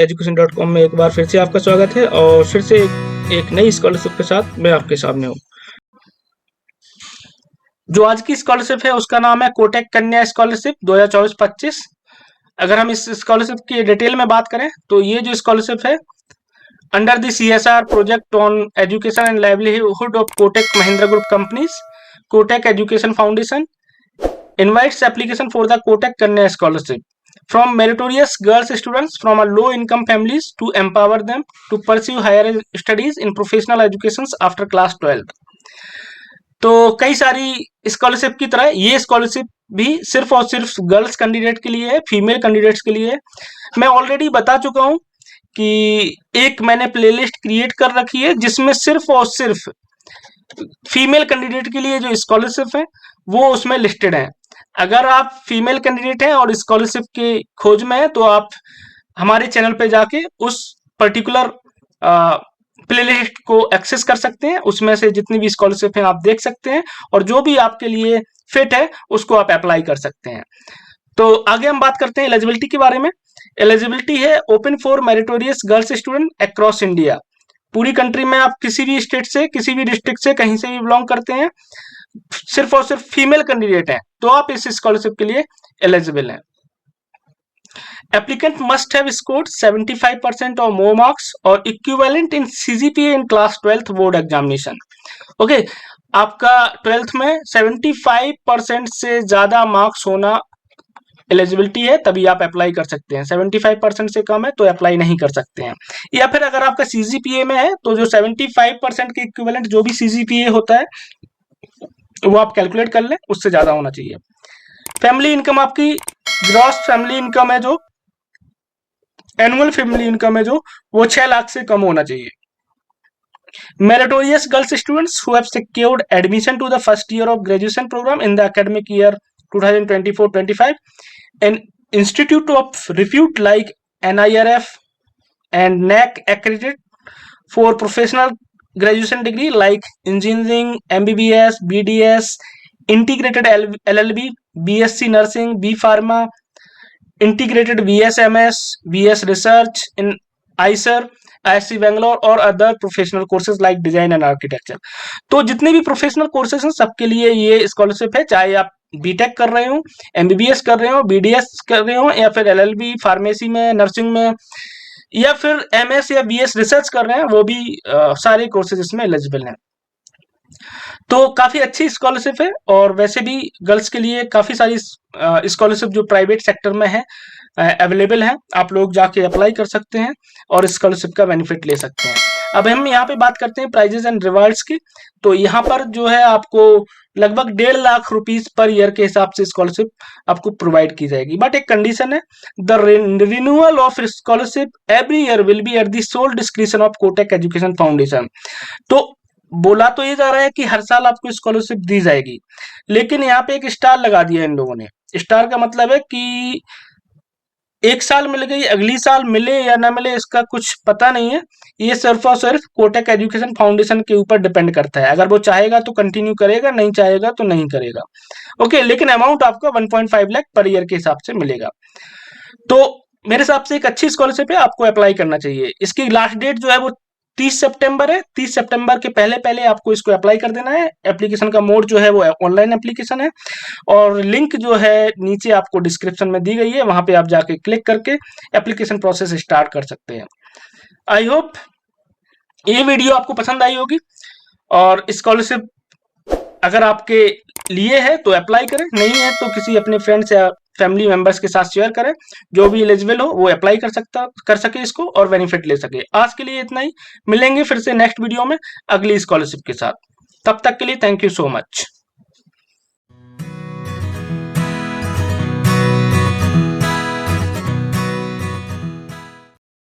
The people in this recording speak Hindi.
education.com में एक बार फिर से आपका स्वागत है और फिर से एक नई स्कॉलरशिप के साथ मैं आपके सामने हूँ। जो आज की स्कॉलरशिप है उसका नाम है कोटक कन्या स्कॉलरशिप 2024-25। अगर हम इस स्कॉलरशिप की डिटेल में बात करें तो ये जो स्कॉलरशिप है under the CSR project on education and livelihood of Kotak Mahindra group companies, Kotak Education foundation invites application for the Kotak Kanya scholarship from meritorious girls students from a low income families to empower them to pursue higher studies in professional educations after class 12। तो कई सारी स्कॉलरशिप की तरह ये स्कॉलरशिप भी सिर्फ और सिर्फ गर्ल्स कैंडिडेट के लिए है, फीमेल कैंडिडेट्स के लिए है। मैं ऑलरेडी बता चुका हूं कि एक मैंने प्लेलिस्ट क्रिएट कर रखी है जिसमें सिर्फ और सिर्फ फीमेल कैंडिडेट के लिए जो स्कॉलरशिप है वो उसमें लिस्टेड है। अगर आप फीमेल कैंडिडेट हैं और स्कॉलरशिप की खोज में है तो आप हमारे चैनल पे जाके उस पर्टिकुलर प्लेलिस्ट को एक्सेस कर सकते हैं। उसमें से जितनी भी स्कॉलरशिप है आप देख सकते हैं और जो भी आपके लिए फिट है उसको आप अप्लाई कर सकते हैं। तो आगे हम बात करते हैं एलिजिबिलिटी के बारे में। एलिजिबिलिटी है open for meritorious girls student across India. पूरी कंट्री में आप किसी भी स्टेट से, किसी भी डिस्ट्रिक्ट से, कहीं से भी बिलोंग करते हैं, सिर्फ और सिर्फ फीमेल कैंडिडेट हैं तो आप इस स्कॉलरशिप के लिए एलिजिबल हैं। एप्लीकेंट मस्ट हैव स्कोर्ड 75% और मोर मार्क्स और equivalent in CGPA in class 12th board examination. Okay, आपका 12th में 75% से ज्यादा मार्क्स होना एलिजिबिलिटी है, तभी आप अप्लाई कर सकते हैं। 75% से कम है तो अप्लाई नहीं कर सकते हैं। या फिर अगर आपका CGPA में है तो जो 75% के इक्विवेलेंट जो भी CGPA होता है वो आप कैलकुलेट कर लें, उससे ज्यादा होना चाहिए। फैमिली इनकम आपकी ग्रॉस फैमिली इनकम है, जो एनुअल फैमिली इनकम है जो वो 6 लाख से कम होना चाहिए। Meritorious girls students who have secured admission to the first year of graduation program in the academic year 2024-25 and institute of repute like NIRF and NAC accredited for professional graduation degree like engineering, MBBS, BDS, integrated LLB, BSc nursing, B pharma, integrated BSMS, BS research in ISER, ISC Bangalore और other professional courses like design and architecture. तो जितने भी प्रोफेशनल कोर्सेज हैं सबके लिए ये स्कॉलरशिप है, चाहे आप बीटेक कर रहे हो, MBBS कर रहे हो, BDS कर रहे हो या फिर LLB फार्मेसी में, नर्सिंग में या फिर MS या BS रिसर्च कर रहे हैं, वो भी सारे कोर्सेज इसमें एलिजिबल हैं। तो काफी अच्छी स्कॉलरशिप है और वैसे भी गर्ल्स के लिए काफी सारी स्कॉलरशिप जो प्राइवेट सेक्टर में है अवेलेबल है। आप लोग जाके अप्लाई कर सकते हैं और स्कॉलरशिप का बेनिफिट ले सकते हैं। अब हम यहाँ पे बात करते हैं प्राइजेस एंड रिवार्ड्स की। तो यहाँ पर जो है आपको लगभग 1.5 लाख रुपीस पर ईयर के हिसाब से स्कॉलरशिप आपको प्रोवाइड की जाएगी, बट एक कंडीशन है, the renewal of scholarship every year will be at the sole description of Kotak Education Foundation. तो बोला तो ये जा रहा है कि हर साल आपको स्कॉलरशिप दी जाएगी, लेकिन यहाँ पे एक स्टार लगा दिया इन लोगों ने। स्टार का मतलब है कि एक साल मिल गई, अगली साल मिले या ना मिले इसका कुछ पता नहीं है। ये सिर्फ और सिर्फ कोटक एजुकेशन फाउंडेशन के ऊपर डिपेंड करता है। अगर वो चाहेगा तो कंटिन्यू करेगा, नहीं चाहेगा तो नहीं करेगा। ओके, लेकिन अमाउंट आपको 1.5 लाख पर ईयर के हिसाब से मिलेगा। तो मेरे हिसाब से एक अच्छी स्कॉलरशिप है, आपको अप्लाई करना चाहिए। इसकी लास्ट डेट जो है वो 30 सितंबर है। 30 सितंबर के पहले पहले आपको इसको अप्लाई कर देना है। एप्लीकेशन का मोड जो है वो ऑनलाइन एप्लीकेशन है और लिंक जो है नीचे आपको डिस्क्रिप्शन में दी गई है, वहां पे आप जाके क्लिक करके एप्लीकेशन प्रोसेस स्टार्ट कर सकते हैं। आई होप ये वीडियो आपको पसंद आई होगी और स्कॉलरशिप अगर आपके लिए है तो अप्लाई करें, नहीं है तो किसी अपने फ्रेंड्स या फैमिली मेंबर्स के साथ शेयर करें। जो भी एलिजिबल हो वो अप्लाई कर सके इसको और बेनिफिट ले सके। आज के लिए इतना ही, मिलेंगे फिर से नेक्स्ट वीडियो में अगली स्कॉलरशिप के साथ। तब तक के लिए थैंक यू सो मच।